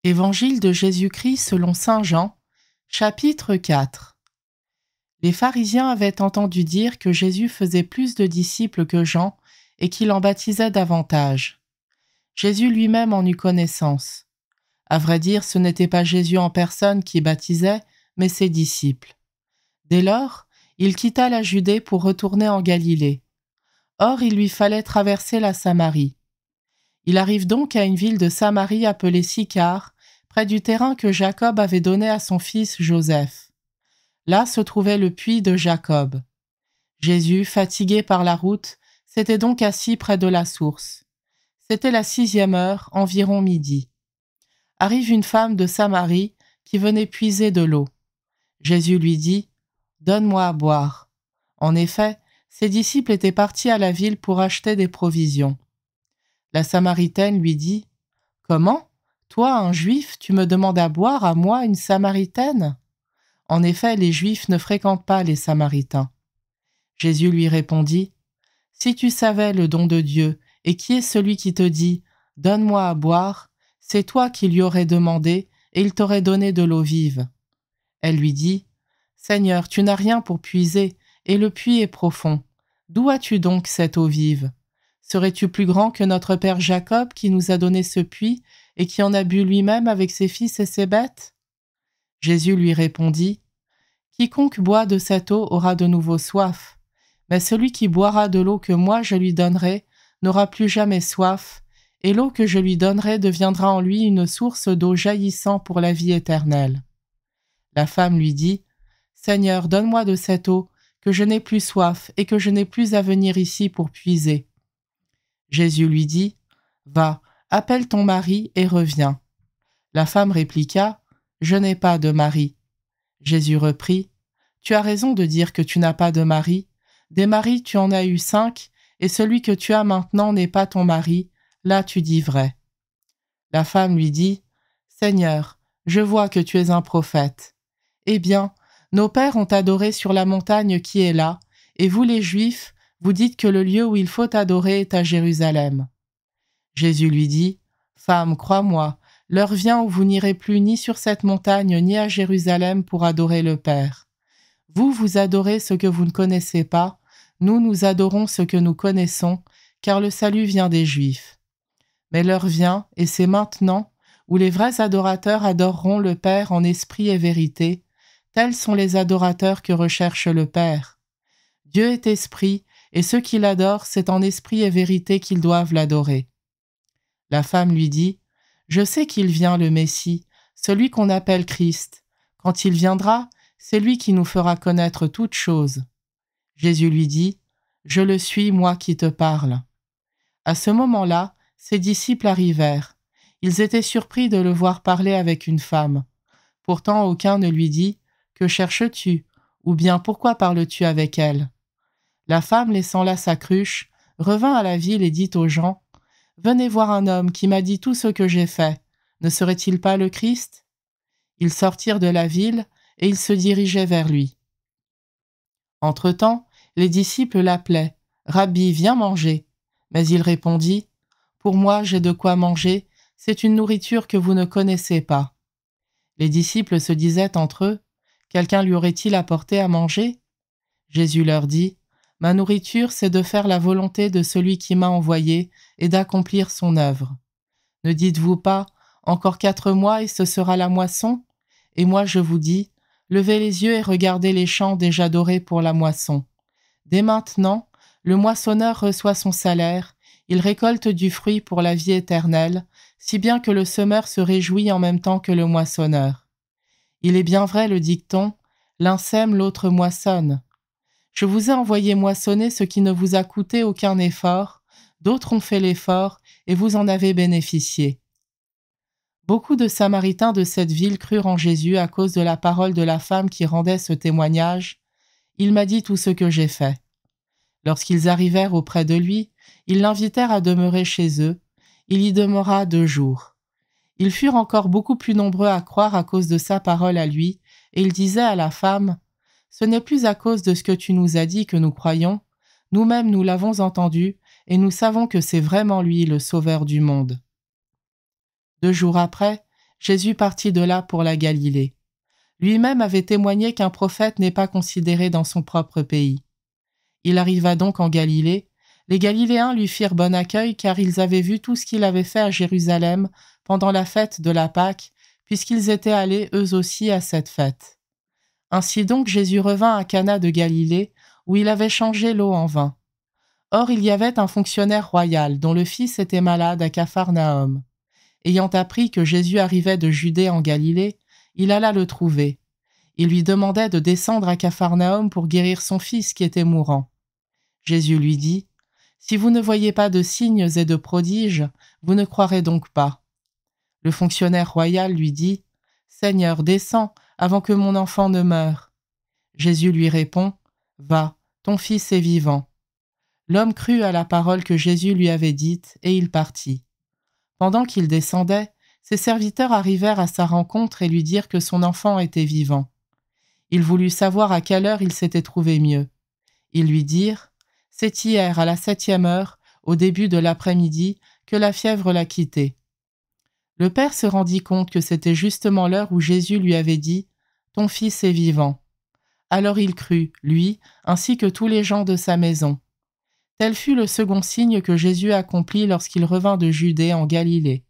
Évangile de Jésus-Christ selon saint Jean, chapitre 4. Les pharisiens avaient entendu dire que Jésus faisait plus de disciples que Jean et qu'il en baptisait davantage. Jésus lui-même en eut connaissance. À vrai dire, ce n'était pas Jésus en personne qui baptisait, mais ses disciples. Dès lors, il quitta la Judée pour retourner en Galilée. Or, il lui fallait traverser la Samarie. Il arrive donc à une ville de Samarie appelée Sychar, près du terrain que Jacob avait donné à son fils Joseph. Là se trouvait le puits de Jacob. Jésus, fatigué par la route, s'était donc assis près de la source. C'était la 6e heure, environ midi. Arrive une femme de Samarie qui venait puiser de l'eau. Jésus lui dit « Donne-moi à boire ». En effet, ses disciples étaient partis à la ville pour acheter des provisions. La Samaritaine lui dit « Comment ? Toi, un Juif, tu me demandes à boire, à moi, une Samaritaine ?» En effet, les Juifs ne fréquentent pas les Samaritains. Jésus lui répondit « Si tu savais le don de Dieu, et qui est celui qui te dit « Donne-moi à boire », c'est toi qui lui aurais demandé, et il t'aurait donné de l'eau vive. » Elle lui dit « Seigneur, tu n'as rien pour puiser, et le puits est profond. D'où as-tu donc cette eau vive ? Serais-tu plus grand que notre père Jacob qui nous a donné ce puits et qui en a bu lui-même avec ses fils et ses bêtes ?» Jésus lui répondit « Quiconque boit de cette eau aura de nouveau soif, mais celui qui boira de l'eau que moi je lui donnerai n'aura plus jamais soif, et l'eau que je lui donnerai deviendra en lui une source d'eau jaillissant pour la vie éternelle. » La femme lui dit « Seigneur, donne-moi de cette eau, que je n'ai plus soif et que je n'ai plus à venir ici pour puiser. » Jésus lui dit « Va, appelle ton mari et reviens. » La femme répliqua « Je n'ai pas de mari. » Jésus reprit « Tu as raison de dire que tu n'as pas de mari. Des maris tu en as eu 5, et celui que tu as maintenant n'est pas ton mari. Là tu dis vrai. » La femme lui dit « Seigneur, je vois que tu es un prophète. Eh bien, nos pères ont adoré sur la montagne qui est là, et vous les Juifs, vous dites que le lieu où il faut adorer est à Jérusalem. » Jésus lui dit « Femme, crois-moi, l'heure vient où vous n'irez plus ni sur cette montagne ni à Jérusalem pour adorer le Père. Vous, vous adorez ce que vous ne connaissez pas, nous adorons ce que nous connaissons, car le salut vient des Juifs. Mais l'heure vient, et c'est maintenant, où les vrais adorateurs adoreront le Père en esprit et vérité. Tels sont les adorateurs que recherche le Père. Dieu est esprit, et ceux qui l'adorent, c'est en esprit et vérité qu'ils doivent l'adorer. » La femme lui dit « Je sais qu'il vient le Messie, celui qu'on appelle Christ. Quand il viendra, c'est lui qui nous fera connaître toutes choses. » Jésus lui dit « Je le suis, moi qui te parle. » À ce moment-là, ses disciples arrivèrent. Ils étaient surpris de le voir parler avec une femme. Pourtant, aucun ne lui dit « Que cherches-tu » ou bien « Pourquoi parles-tu avec elle ?» La femme, laissant là sa cruche, revint à la ville et dit aux gens « Venez voir un homme qui m'a dit tout ce que j'ai fait. Ne serait-il pas le Christ ?» Ils sortirent de la ville et ils se dirigeaient vers lui. Entre-temps, les disciples l'appelaient « Rabbi, viens manger !» Mais il répondit « Pour moi, j'ai de quoi manger, c'est une nourriture que vous ne connaissez pas. » Les disciples se disaient entre eux « Quelqu'un lui aurait-il apporté à manger ?» Jésus leur dit « Ma nourriture, c'est de faire la volonté de celui qui m'a envoyé et d'accomplir son œuvre. Ne dites-vous pas « Encore 4 mois et ce sera la moisson ?» Et moi je vous dis « Levez les yeux et regardez les champs déjà dorés pour la moisson. Dès maintenant, le moissonneur reçoit son salaire, il récolte du fruit pour la vie éternelle, si bien que le semeur se réjouit en même temps que le moissonneur. Il est bien vrai le dicton « L'un sème, l'autre moissonne ». Je vous ai envoyé moissonner ce qui ne vous a coûté aucun effort, d'autres ont fait l'effort et vous en avez bénéficié. » Beaucoup de Samaritains de cette ville crurent en Jésus à cause de la parole de la femme qui rendait ce témoignage. « Il m'a dit tout ce que j'ai fait. » Lorsqu'ils arrivèrent auprès de lui, ils l'invitèrent à demeurer chez eux. Il y demeura 2 jours. Ils furent encore beaucoup plus nombreux à croire à cause de sa parole à lui, et ils disaient à la femme « Ce n'est plus à cause de ce que tu nous as dit que nous croyons. Nous-mêmes nous l'avons entendu, et nous savons que c'est vraiment lui le Sauveur du monde. » 2 jours après, Jésus partit de là pour la Galilée. Lui-même avait témoigné qu'un prophète n'est pas considéré dans son propre pays. Il arriva donc en Galilée. Les Galiléens lui firent bon accueil car ils avaient vu tout ce qu'il avait fait à Jérusalem pendant la fête de la Pâque, puisqu'ils étaient allés eux aussi à cette fête. Ainsi donc Jésus revint à Cana de Galilée, où il avait changé l'eau en vin. Or il y avait un fonctionnaire royal dont le fils était malade à Capharnaüm. Ayant appris que Jésus arrivait de Judée en Galilée, il alla le trouver. Il lui demandait de descendre à Capharnaüm pour guérir son fils qui était mourant. Jésus lui dit : « Si vous ne voyez pas de signes et de prodiges, vous ne croirez donc pas. » Le fonctionnaire royal lui dit : « Seigneur, descends avant que mon enfant ne meure. » Jésus lui répond : « Va, ton fils est vivant. » L'homme crut à la parole que Jésus lui avait dite, et il partit. Pendant qu'il descendait, ses serviteurs arrivèrent à sa rencontre et lui dirent que son enfant était vivant. Il voulut savoir à quelle heure il s'était trouvé mieux. Ils lui dirent : « C'est hier, à la 7e heure, au début de l'après-midi, que la fièvre l'a quitté. » Le père se rendit compte que c'était justement l'heure où Jésus lui avait dit : « Ton fils est vivant. » Alors il crut, lui, ainsi que tous les gens de sa maison. Tel fut le second signe que Jésus accomplit lorsqu'il revint de Judée en Galilée.